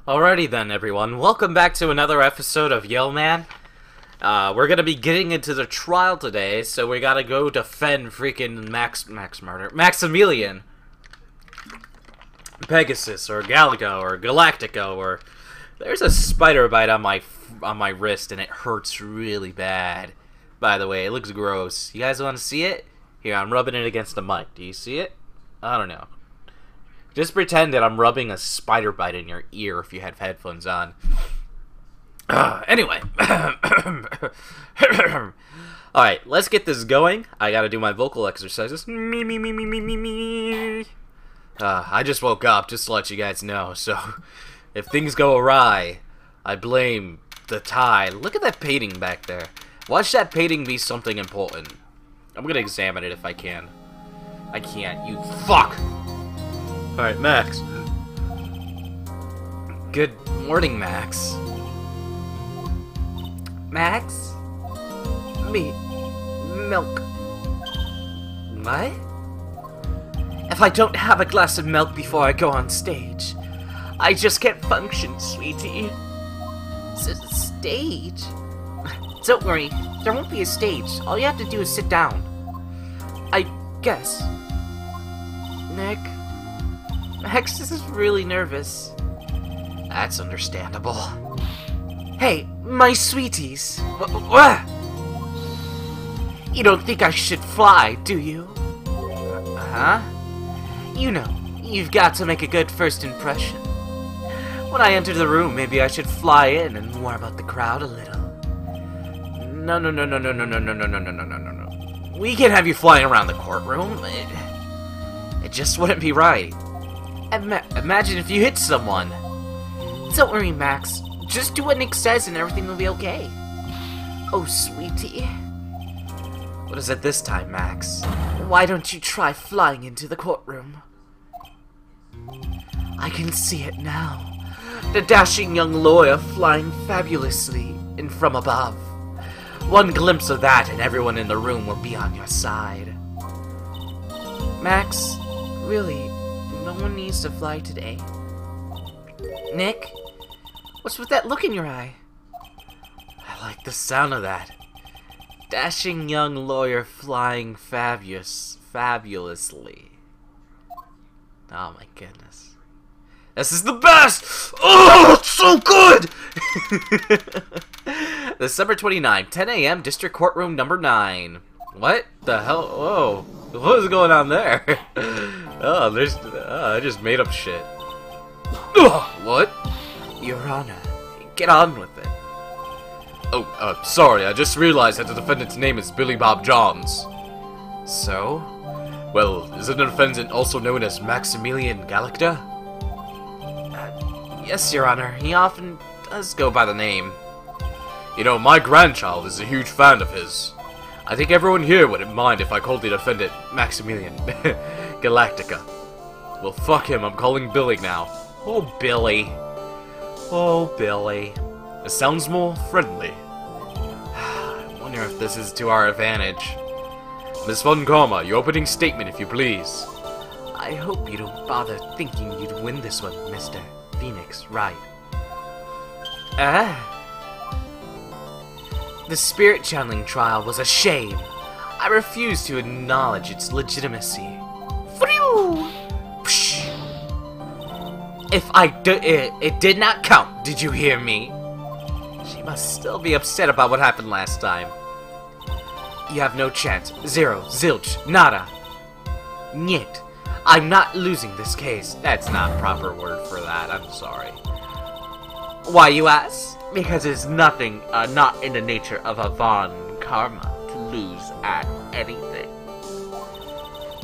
Alrighty then, everyone. Welcome back to another episode of Yo Man. We're gonna be getting into the trial today, so we gotta go defend freaking Maximilian, Pegasus, or Galaga, or Galactica, or there's a spider bite on my wrist, and it hurts really bad. By the way, it looks gross. You guys want to see it? Here, I'm rubbing it against the mic. Do you see it? I don't know. Just pretend that I'm rubbing a spider bite in your ear if you have headphones on. Anyway. Alright, let's get this going. I gotta do my vocal exercises. I just woke up, just to let you guys know. So, if things go awry, I blame the tide. Look at that painting back there. Watch that painting be something important. I'm gonna examine it if I can. I can't. You fuck! Alright, Max. Good morning, Max. Max? Milk. What? If I don't have a glass of milk before I go on stage, I just can't function, sweetie. Stage? Don't worry, there won't be a stage. All you have to do is sit down. I guess. Nick? Max is really nervous. That's understandable. Hey, my sweeties. What? You don't think I should fly, do you? Huh? You know, you've got to make a good first impression. When I enter the room, maybe I should fly in and warm up the crowd a little. No. We can't have you flying around the courtroom. It just wouldn't be right. Imagine if you hit someone. Don't worry, Max. Just do what Nick says and everything will be okay. Oh, sweetie. What is it this time, Max? Why don't you try flying into the courtroom? I can see it now. The dashing young lawyer flying fabulously in from above. One glimpse of that and everyone in the room will be on your side. Max, really, no one needs to fly today. Nick, what's with that look in your eye? I like the sound of that. Dashing young lawyer flying fabulously. Oh my goodness. This is the best! Oh, it's so good! December 29, 10 a.m., District Courtroom number 9. What the hell? Whoa. What is going on there? I just made up shit. What? Your Honor, get on with it. Oh, sorry, I just realized that the defendant's name is Billy Bob Johns. So? Well, isn't the defendant also known as Maximilian Galactica? Yes, Your Honor, he often does go by the name. You know, my grandchild is a huge fan of his. I think everyone here wouldn't mind if I called the defendant Maximilian Galactica. Well, fuck him, I'm calling Billy now. Oh, Billy. Oh, Billy. It sounds more friendly. I wonder if this is to our advantage. Miss Von Karma, your opening statement, if you please. I hope you don't bother thinking you'd win this one, Mr. Phoenix Wright. The spirit channeling trial was a shame. I refuse to acknowledge its legitimacy. If it did not count, did you hear me? She must still be upset about what happened last time. You have no chance. Zero. Zilch. Nada. Niet. I'm not losing this case. That's not proper word for that. I'm sorry. Why, you ask? Because it's nothing, not in the nature of a Von Karma to lose at anything.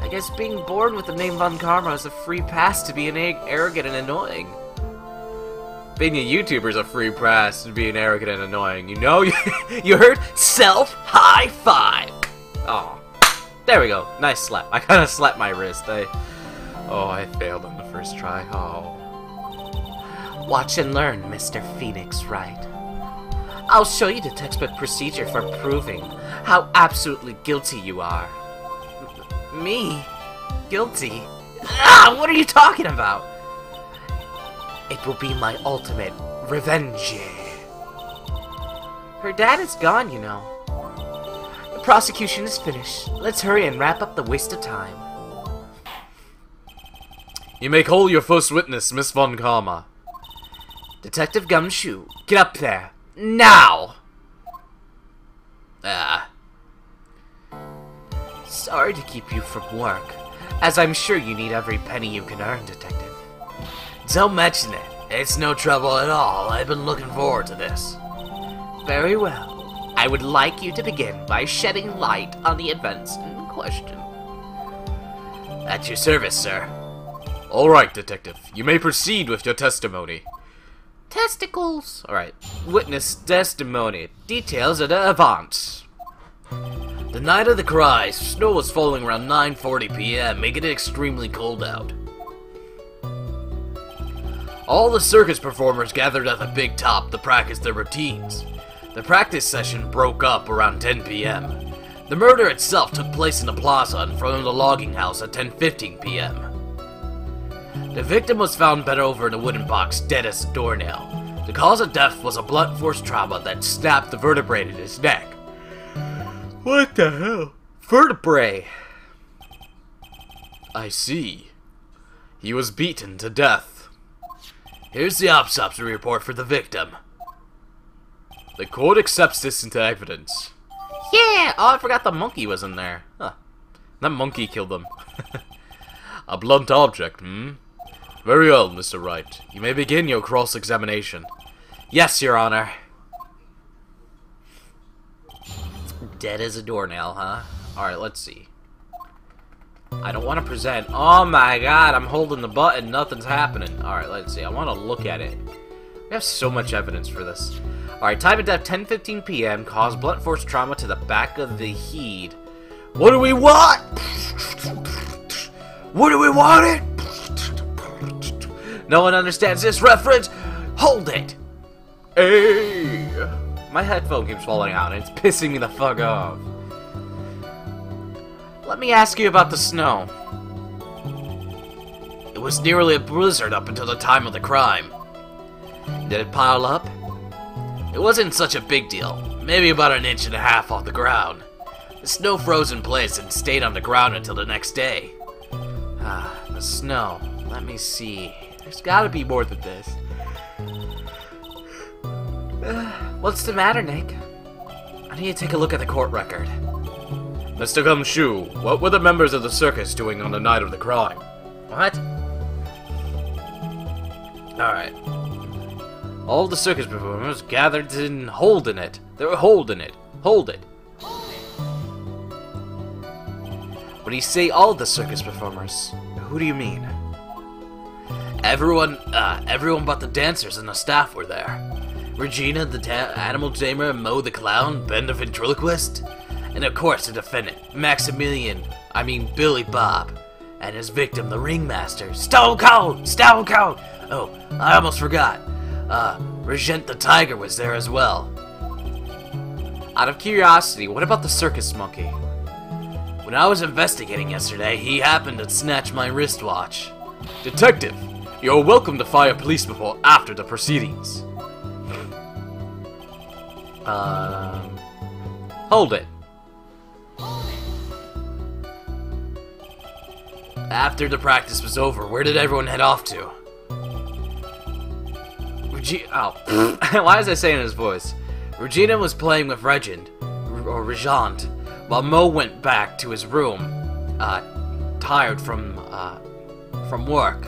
I guess being born with the name Von Karma is a free pass to being arrogant and annoying. Being a YouTuber is a free pass to being arrogant and annoying. You know? You heard? Self-high five! Oh. There we go. Nice slap. I kind of slapped my wrist. I failed on the first try. Oh. Watch and learn, Mr. Phoenix Wright. I'll show you the textbook procedure for proving how absolutely guilty you are. Me? Guilty? Ah, what are you talking about? It will be my ultimate revenge. Her dad is gone, you know. The prosecution is finished. Let's hurry and wrap up the waste of time. You may call your first witness, Miss Von Karma. Detective Gumshoe, get up there. Now! Sorry to keep you from work, as I'm sure you need every penny you can earn, Detective. Don't mention it. It's no trouble at all. I've been looking forward to this. Very well. I would like you to begin by shedding light on the events in question. At your service, sir. Alright, Detective. You may proceed with your testimony. Testicles! Alright. Witness testimony. Details at avant. The night of the cry, snow was falling around 9:40 p.m., making it extremely cold out. All the circus performers gathered at the big top to practice their routines. The practice session broke up around 10 p.m. The murder itself took place in the plaza in front of the logging house at 10:15 p.m. The victim was found bent over in a wooden box, dead as a doornail. The cause of death was a blunt force trauma that snapped the vertebrae in his neck. What the hell? Vertebrae. I see. He was beaten to death. Here's the autopsy report for the victim. The court accepts this into evidence. Yeah! Oh, I forgot the monkey was in there. Huh. That monkey killed him. A blunt object, hmm? Very well, Mr. Wright. You may begin your cross-examination. Yes, Your Honor. Dead as a doornail, huh? Alright, let's see. I don't want to present. Oh my god, I'm holding the button. Nothing's happening. Alright, let's see. I want to look at it. We have so much evidence for this. Alright, time of death 10:15 p.m. Caused blunt force trauma to the back of the head. What do we want? What do we want it? No one understands this reference. Hold it. Hey! My headphone keeps falling out and it's pissing me the fuck off. Let me ask you about the snow. It was nearly a blizzard up until the time of the crime. Did it pile up? It wasn't such a big deal. Maybe about 1.5 inches off the ground. The snow froze in place and stayed on the ground until the next day. Ah, the snow. Let me see. There's gotta be more than this. What's the matter, Nick? I need to take a look at the court record. Mr. Gumshoe, what were the members of the circus doing on the night of the crime? What? Alright. All the circus performers gathered in holding it. They were holding it. Hold it. When you say all the circus performers, who do you mean? Everyone but the dancers and the staff were there. Regina, the animal tamer, Mo the clown, Ben the ventriloquist, and of course the defendant, Billy Bob, and his victim, the ringmaster, Stone Cold! Stone Cold! Oh, I almost forgot. Regent the tiger was there as well. Out of curiosity, what about the circus monkey? When I was investigating yesterday, he happened to snatch my wristwatch. Detective, you're welcome to file a police report after the proceedings. Hold it. After the practice was over, where did everyone head off to? Why is I saying his voice? Regina was playing with Regent, while Mo went back to his room, tired from work.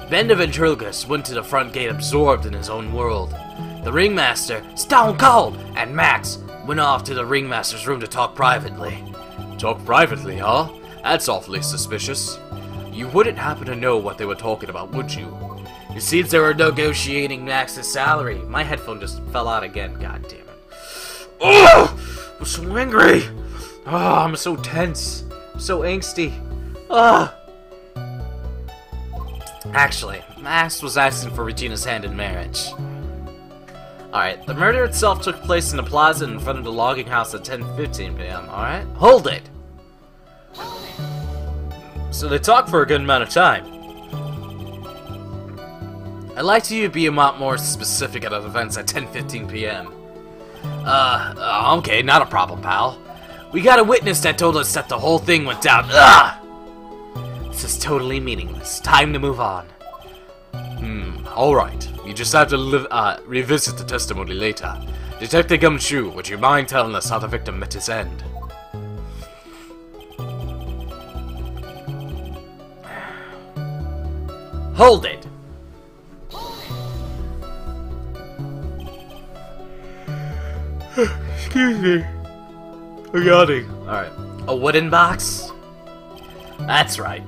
Ben the ventriloquist went to the front gate absorbed in his own world. The ringmaster, Stone Cold, and Max went off to the ringmaster's room to talk privately. Talk privately, huh? That's awfully suspicious. You wouldn't happen to know what they were talking about, would you? It seems they were negotiating Max's salary. My headphone just fell out again, god damn it. Oh! I'm so angry! Oh, I'm so tense. I'm so angsty. Ugh. Actually, Max was asking for Regina's hand in marriage. Alright, the murder itself took place in the plaza in front of the logging house at 10:15 p.m., alright? Hold it! So they talked for a good amount of time. I'd like to be a lot more specific at events at 10:15 p.m. Okay, not a problem, pal. We got a witness that told us that the whole thing went down. Ugh! This is totally meaningless. Time to move on. Alright. You just have to revisit the testimony later. Detective Gumshoe, would you mind telling us how the victim met his end? Hold it! Excuse me. I'm yawning. Alright. A wooden box? That's right.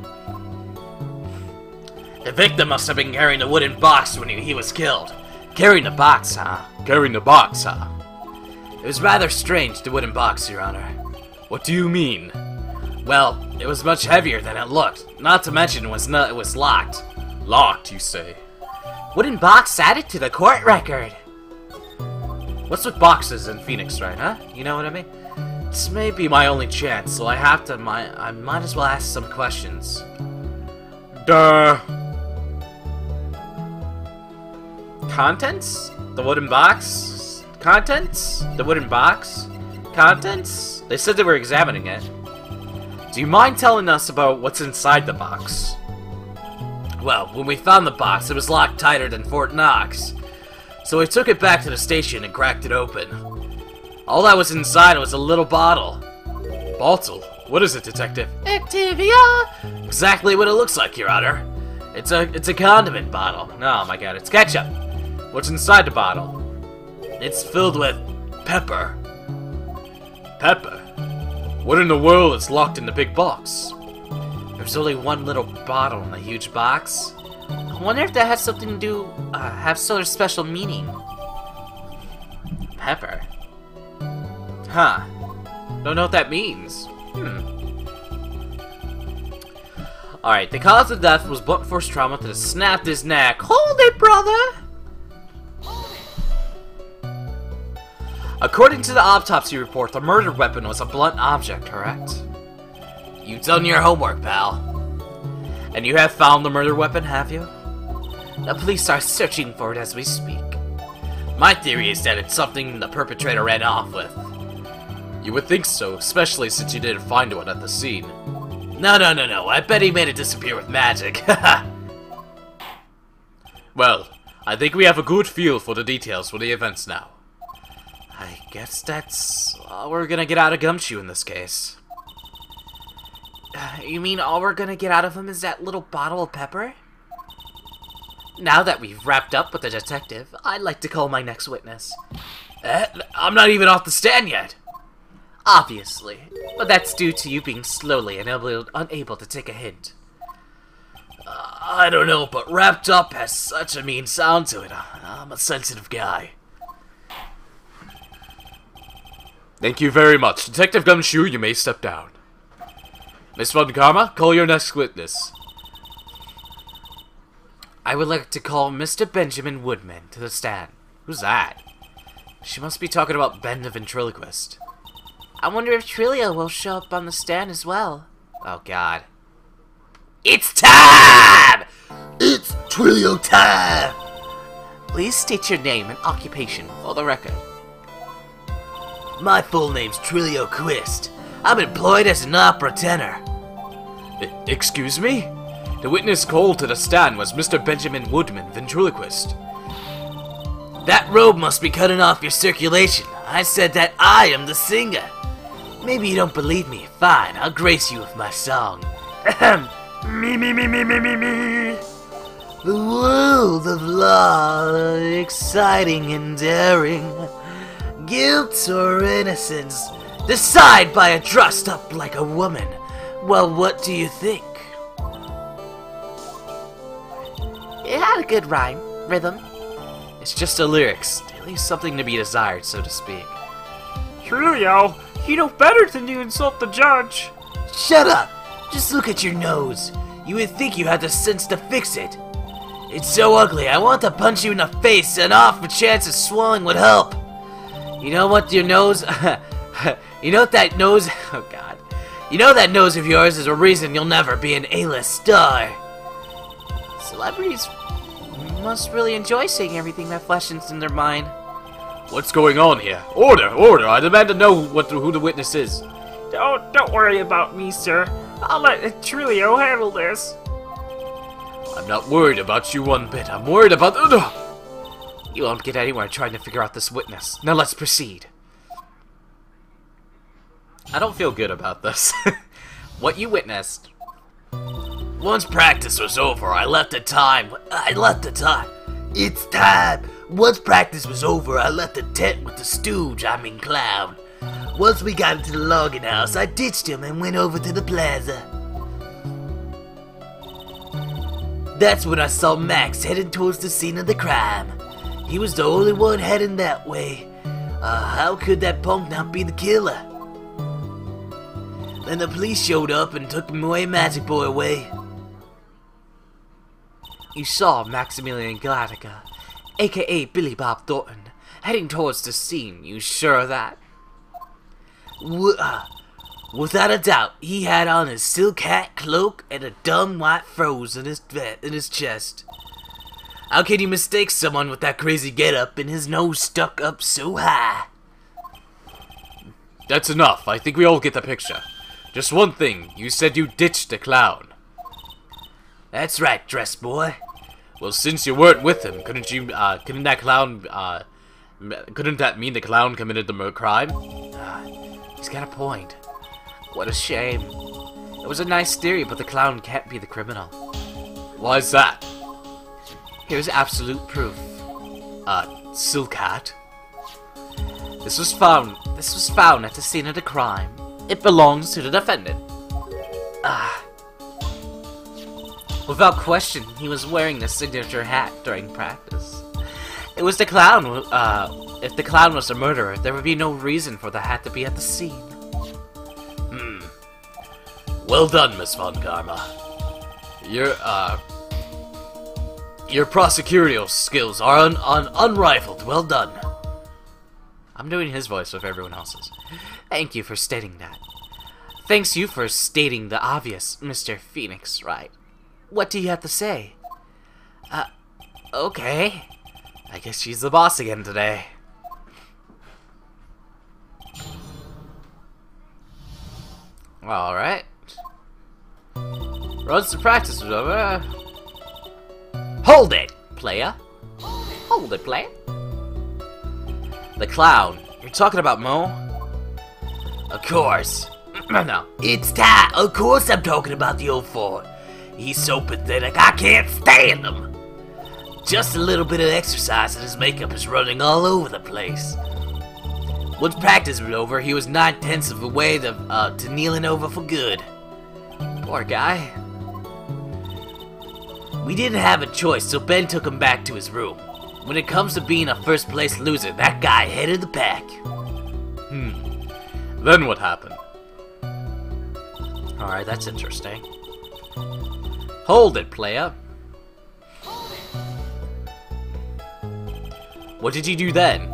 The victim must have been carrying a wooden box when he was killed. Carrying the box, huh? Carrying the box, huh? It was rather strange, the wooden box, Your Honor. What do you mean? Well, it was much heavier than it looked. Not to mention it was locked. Locked, you say? Wooden box added to the court record. What's with boxes in Phoenix, right, huh? You know what I mean? This may be my only chance, so I might as well ask some questions. Duh. Contents? The wooden box? Contents? The wooden box? Contents? They said they were examining it. Do you mind telling us about what's inside the box? Well, when we found the box, it was locked tighter than Fort Knox. So we took it back to the station and cracked it open. All that was inside was a little bottle. Bottle? What is it, Detective? Activia! Exactly what it looks like, Your Honor. It's a condiment bottle. Oh my god, it's ketchup. What's inside the bottle? It's filled with pepper. Pepper? What in the world is locked in the big box? There's only one little bottle in a huge box. I wonder if that has something to do, have sort of special meaning. Pepper. Huh. Don't know what that means. Alright, the cause of death was blunt force trauma that snapped his neck. Hold it, brother! According to the autopsy report, the murder weapon was a blunt object, correct? You've done your homework, pal. And you have found the murder weapon, have you? The police are searching for it as we speak. My theory is that it's something the perpetrator ran off with. You would think so, especially since you didn't find one at the scene. No. I bet he made it disappear with magic. Well, I think we have a good feel for the details for the events now. I guess that's all we're gonna get out of Gumshoe in this case. You mean all we're gonna get out of him is that little bottle of pepper? Now that we've wrapped up with the detective, I'd like to call my next witness. I'm not even off the stand yet. Obviously, but that's due to you being slowly and unable to take a hint. I don't know, but wrapped up has such a mean sound to it. I'm a sensitive guy. Thank you very much. Detective Gumshoe, you may step down. Miss Von Karma, call your next witness. I would like to call Mr. Benjamin Woodman to the stand. Who's that? She must be talking about Ben the ventriloquist. I wonder if Trilio will show up on the stand as well. Oh god. It's time! It's Trilio time! Please state your name and occupation for the record. My full name's Trilio Quist. I'm employed as an opera tenor. Excuse me? The witness called to the stand was Mr. Benjamin Woodman, ventriloquist. That robe must be cutting off your circulation. I said that I am the singer. Maybe you don't believe me. Fine, I'll grace you with my song. Me. The world of law, exciting and daring. Guilt or innocence, decide by a dressed up like a woman. Well, what do you think? It had a good rhyme, rhythm. It's just the lyrics. They leave something to be desired, so to speak. Trilio, you know better than to insult the judge. Shut up! Just look at your nose. You would think you had the sense to fix it. It's so ugly, I want to punch you in the face and off a chance of swallowing would help. You know what your nose... you know what that nose... Oh god. You know that nose of yours is a reason you'll never be an A-list star. Celebrities must really enjoy seeing everything that flashes in their mind. What's going on here? Order! Order! I demand to know who the witness is. Don't worry about me, sir. I'll let Trulio handle this. I'm not worried about you one bit. I'm worried about... You won't get anywhere trying to figure out this witness. Now let's proceed. I don't feel good about this. What you witnessed. Once practice was over, I left the time. It's time. Once practice was over, I left the tent with the stooge, clown. Once we got into the logging house, I ditched him and went over to the plaza. That's when I saw Max heading towards the scene of the crime. He was the only one heading that way. How could that punk not be the killer? Then the police showed up and took Magic Boy away. You saw Maximilian Galactica, aka Billy Bob Thornton, heading towards the scene. You sure of that? Without a doubt, he had on his silk hat, cloak, and a dumb white froze in his chest. How can you mistake someone with that crazy getup and his nose stuck up so high? That's enough. I think we all get the picture. Just one thing. You said you ditched the clown. That's right, dress boy. Well, since you weren't with him, couldn't that mean the clown committed the crime? He's got a point. What a shame. It was a nice theory, but the clown can't be the criminal. Why's that? Here's absolute proof. Silk hat? This was found at the scene of the crime. It belongs to the defendant. Without question, he was wearing the signature hat during practice. It was the clown. If the clown was the murderer, there would be no reason for the hat to be at the scene. Well done, Miss Von Karma. Your prosecutorial skills are unrivaled. Well done. I'm doing his voice with everyone else's. Thank you for stating that. Thanks you for stating the obvious, Mr. Phoenix Wright. What do you have to say? Okay. I guess she's the boss again today. Alright. Once the practice was over... Hold it, playa! Hold it, playa! The clown. You're talking about Mo? Of course. No. It's time. Of course I'm talking about the old fort. He's so pathetic, I can't stand him. Just a little bit of exercise and his makeup is running all over the place. Once practice was over, he was 9/10 of the way to kneeling over for good. Poor guy. We didn't have a choice, so Ben took him back to his room. When it comes to being a first place loser, that guy headed the pack. Then what happened? Alright, that's interesting. Hold it, playa. What did you do then?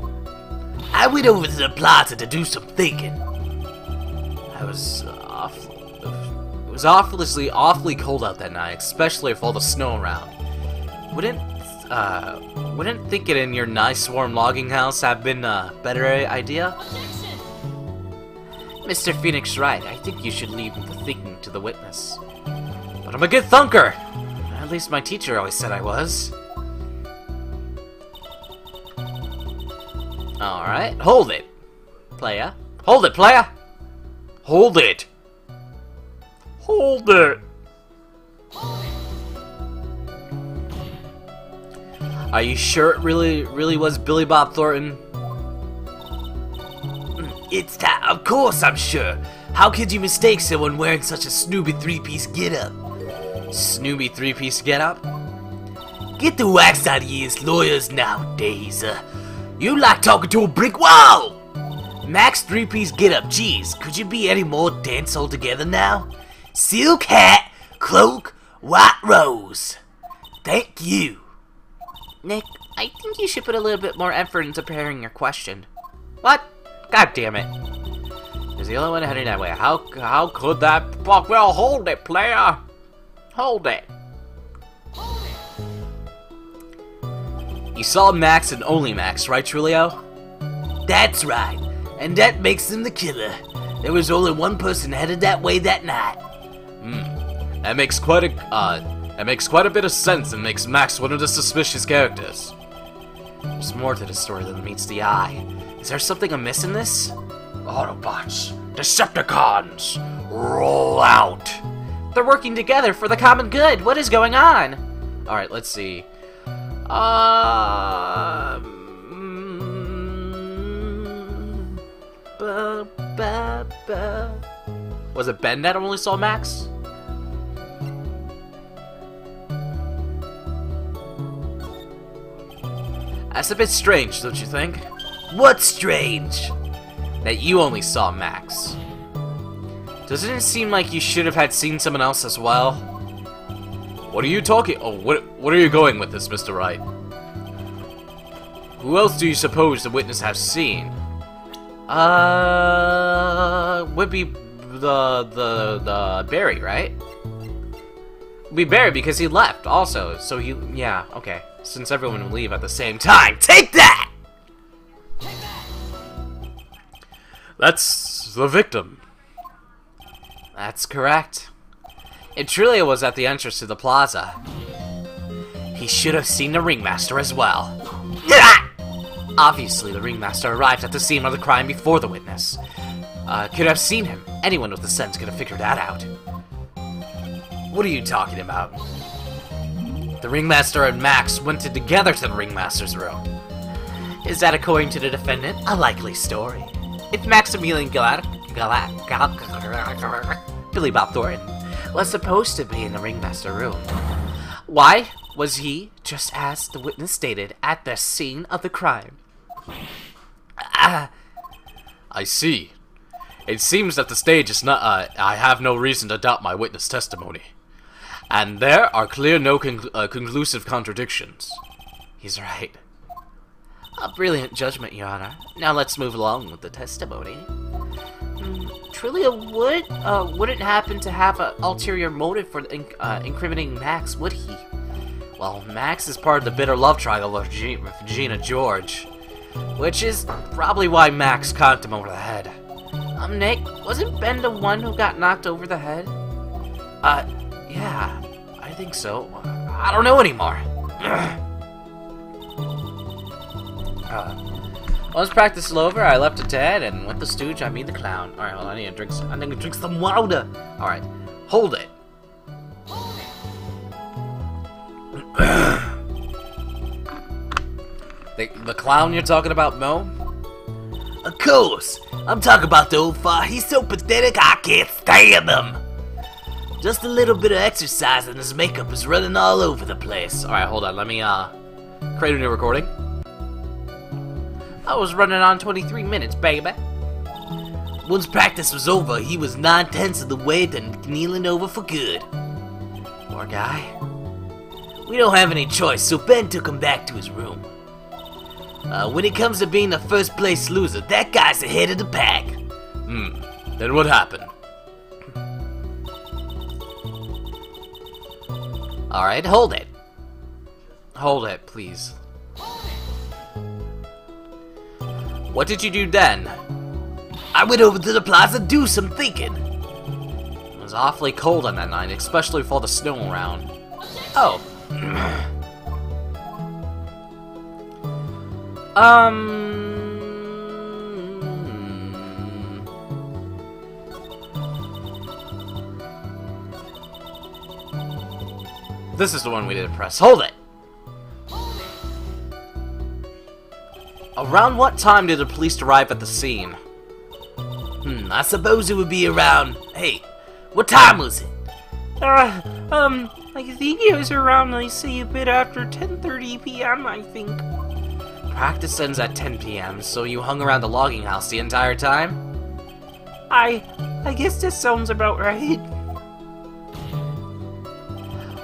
I went over to the plaza to do some thinking. It was awfully cold out that night, especially with all the snow around. Wouldn't thinking in your nice warm logging house have been a better idea? Mr. Phoenix Wright, I think you should leave the thinking to the witness. But I'm a good thunker! At least my teacher always said I was. Alright, hold it, playa. Hold it, playa! Hold it! Hold it. Are you sure it really was Billy Bob Thornton? It's time. Of course I'm sure. How could you mistake someone wearing such a Snoopy three-piece getup? Snoopy three-piece getup? Get the wax out of you lawyers nowadays. You like talking to a brick wall! Max three-piece getup, geez, could you be any more dense altogether now? Silk hat, cloak, white rose. Thank you. Nick, I think you should put a little bit more effort into preparing your question. What? God damn it. Is the only one heading that way. How could that... Fuck, well, hold it, player. Hold it. You saw Max and only Max, right, Trulio? That's right, and that makes him the killer. There was only one person headed that way that night. That makes quite a bit of sense and makes Max one of the suspicious characters. There's more to the story than meets the eye. Is there something amiss in this? Autobots, Decepticons, roll out. They're working together for the common good. What is going on? Alright, let's see. Was it Ben that only saw Max? That's a bit strange, don't you think? What's strange? That you only saw Max. Doesn't it seem like you should have had seen someone else as well? What are you talking? Oh, what are you going with this, Mr. Wright? Who else do you suppose the witness has seen? Would be the Barry, right? Would be Barry because he left also. So yeah, okay. Since everyone would leave at the same time, take that! That's the victim. That's correct. It truly was at the entrance to the plaza. He should have seen the ringmaster as well. Obviously, the ringmaster arrived at the scene of the crime before the witness. Could have seen him. Anyone with the sense could have figured that out. What are you talking about? The ringmaster and Max went together to the ringmaster's room. Is that, according to the defendant, a likely story? If Maximilian Billy Bob Thornton was supposed to be in the ringmaster room, why was he, just as the witness stated, at the scene of the crime? I see. It seems that the stage is not. I have no reason to doubt my witness testimony, and there are clear no conclusive contradictions. He's right. A brilliant judgment, Your Honor. Now let's move along with the testimony. Trulia wouldn't happen to have an ulterior motive for incriminating Max, would he? Well, Max is part of the bitter love triangle with Regina George, which is probably why Max conked him over the head. Nick, wasn't Ben the one who got knocked over the head? Yeah, I think so. I don't know anymore. Once practice is over, I left it to Ed, and with the stooge, I meet the clown. Alright, hold on, I need to drink some water. Alright, hold it. The clown you're talking about, Mo? Of course. I'm talking about the old fart. He's so pathetic, I can't stand him. Just a little bit of exercise and his makeup is running all over the place. Alright, hold on, let me, create a new recording. I was running on 23 minutes, baby. Once practice was over, he was 9/10 of the way to kneeling over for good. Poor guy. We don't have any choice, so Ben took him back to his room. When it comes to being the first place loser, that guy's the head of the pack. Then what happened? Alright, hold it. Hold it, please. What did you do then? I went over to the plaza to do some thinking. It was awfully cold on that night, especially with all the snow around. Oh. This is the one we didn't press. Hold it! Around what time did the police arrive at the scene? I suppose it would be around... Hey, what time was it? I think it was around, I say, a bit after 10:30 p.m., I think. Practice ends at 10 p.m., so you hung around the logging house the entire time? I guess that sounds about right.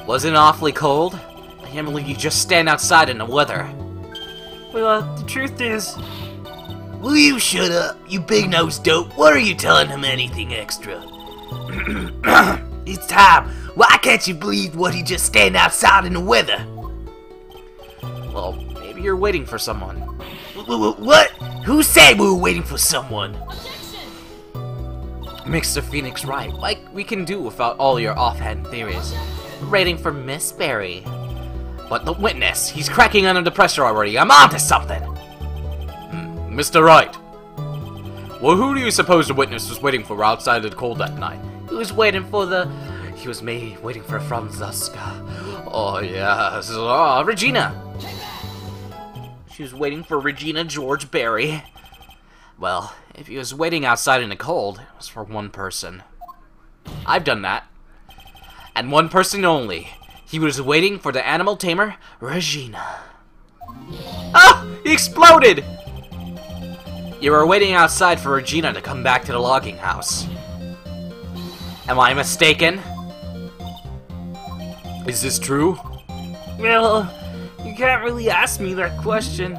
Wasn't it awfully cold? I can't believe you just stand outside in the weather. Well, the truth is... Will you shut up, you big-nosed dope? What are you telling him anything extra? It's time. Why can't you believe what he just stand outside in the weather? Well, maybe you're waiting for someone. What? Who said we were waiting for someone? Mr. Phoenix Wright, like we can do without all your offhand theories. Waiting for Miss Berry. But the witness, he's cracking under the pressure already. I'm onto something. Mr. Wright. Well, who do you suppose the witness was waiting for outside of the cold that night? He was waiting for waiting for Franziska. Oh, yes. Regina. She was waiting for Regina George Berry. Well, if he was waiting outside in the cold, it was for one person. I've done that. And one person only. He was waiting for the animal tamer, Regina. Ah! He exploded! You were waiting outside for Regina to come back to the logging house. Am I mistaken? Is this true? Well, you can't really ask me that question.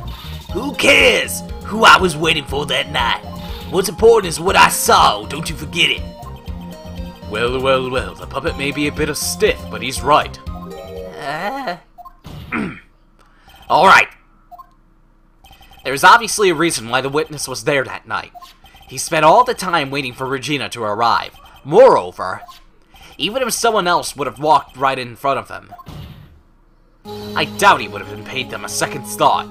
Who cares who I was waiting for that night? What's important is what I saw, don't you forget it. Well, well, well, the puppet may be a bit stiff, but he's right. Alright. There's obviously a reason why the witness was there that night. He spent all the time waiting for Regina to arrive. Moreover, even if someone else would have walked right in front of him, I doubt he would have been paid them a second's thought.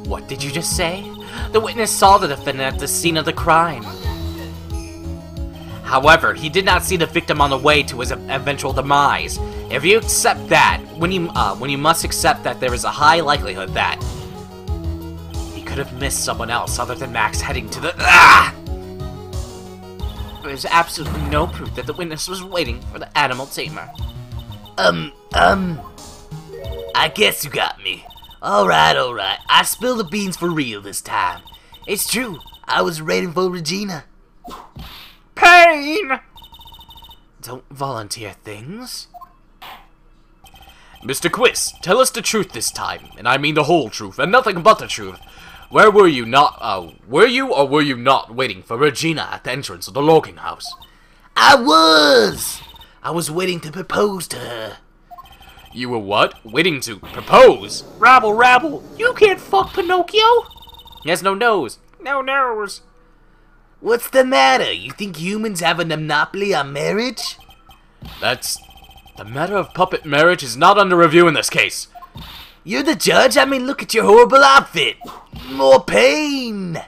What did you just say? The witness saw the defendant at the scene of the crime. However, he did not see the victim on the way to his eventual demise. If you accept that, when you must accept that there is a high likelihood that he could have missed someone else other than Max heading to the There is absolutely no proof that the witness was waiting for the animal tamer. I guess you got me. Alright. I spilled the beans for real this time. It's true, I was waiting for Regina. Pain! Don't volunteer things. Mr. Quiz, tell us the truth this time, and I mean the whole truth, and nothing but the truth. Were you or were you not waiting for Regina at the entrance of the logging house? I was waiting to propose to her. You were what? Waiting to propose? Rabble, you can't fuck Pinocchio! He has no nose. No nose. What's the matter? You think humans have a monopoly on marriage? The matter of puppet marriage is not under review in this case. You're the judge? I mean, look at your horrible outfit. More pain.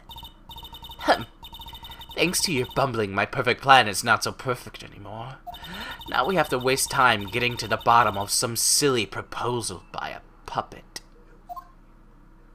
Thanks to your bumbling, my perfect plan is not so perfect anymore. Now we have to waste time getting to the bottom of some silly proposal by a puppet.